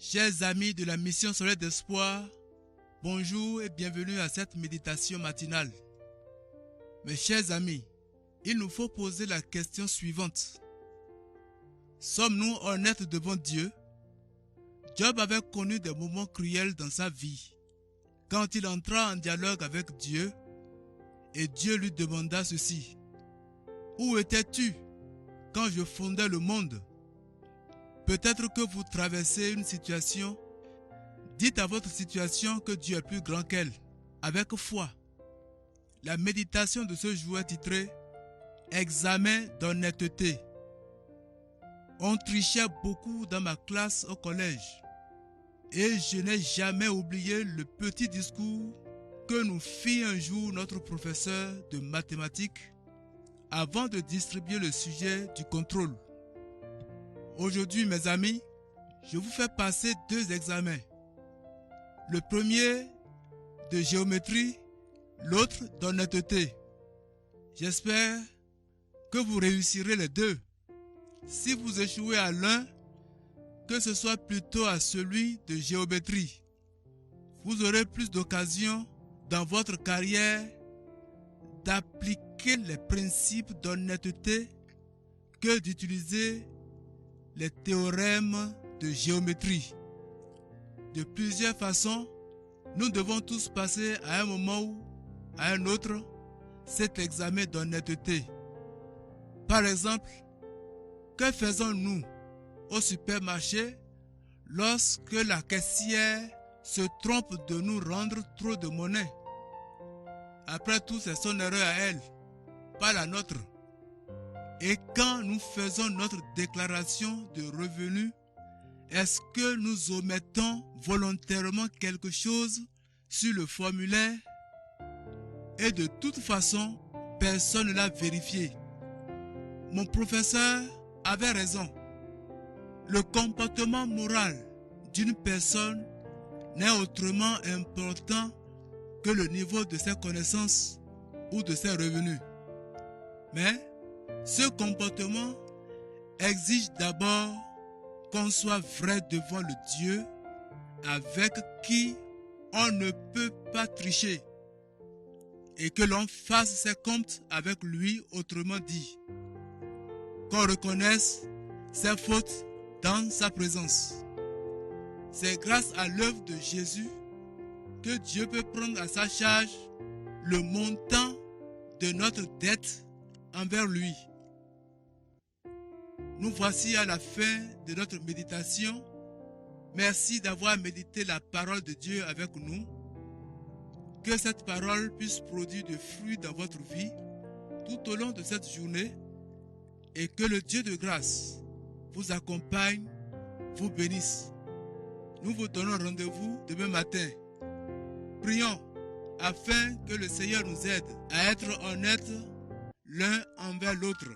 Chers amis de la mission solaire d'espoir, bonjour et bienvenue à cette méditation matinale. Mes chers amis, il nous faut poser la question suivante. Sommes-nous honnêtes devant Dieu? Job avait connu des moments cruels dans sa vie. Quand il entra en dialogue avec Dieu, et Dieu lui demanda ceci. Où étais-tu quand je fondais le monde? Peut-être que vous traversez une situation. Dites à votre situation que Dieu est plus grand qu'elle, avec foi. La méditation de ce jour est titrée « Examen d'honnêteté ». On trichait beaucoup dans ma classe au collège. Et je n'ai jamais oublié le petit discours que nous fit un jour notre professeur de mathématiques avant de distribuer le sujet du contrôle. Aujourd'hui, mes amis, je vous fais passer deux examens. Le premier de géométrie, l'autre d'honnêteté. J'espère que vous réussirez les deux. Si vous échouez à l'un, que ce soit plutôt à celui de géométrie. Vous aurez plus d'occasions dans votre carrière d'appliquer les principes d'honnêteté que d'utiliser les théorèmes de géométrie. De plusieurs façons, nous devons tous passer à un moment ou à un autre cet examen d'honnêteté. Par exemple, que faisons-nous au supermarché lorsque la caissière se trompe de nous rendre trop de monnaie? Après tout, c'est son erreur à elle, pas la nôtre. Et quand nous faisons notre déclaration de revenus, est-ce que nous omettons volontairement quelque chose sur le formulaire? Et de toute façon, personne ne l'a vérifié. Mon professeur avait raison. Le comportement moral d'une personne n'est autrement important que le niveau de ses connaissances ou de ses revenus. Mais ce comportement exige d'abord qu'on soit vrai devant le Dieu avec qui on ne peut pas tricher et que l'on fasse ses comptes avec lui, autrement dit, qu'on reconnaisse ses fautes dans sa présence. C'est grâce à l'œuvre de Jésus que Dieu peut prendre à sa charge le montant de notre dette envers lui. Nous voici à la fin de notre méditation. Merci d'avoir médité la parole de Dieu avec nous. Que cette parole puisse produire des fruits dans votre vie tout au long de cette journée et que le Dieu de grâce vous accompagne, vous bénisse. Nous vous donnons rendez-vous demain matin. Prions afin que le Seigneur nous aide à être honnêtes l'un envers l'autre.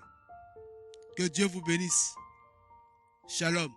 Que Dieu vous bénisse. Shalom.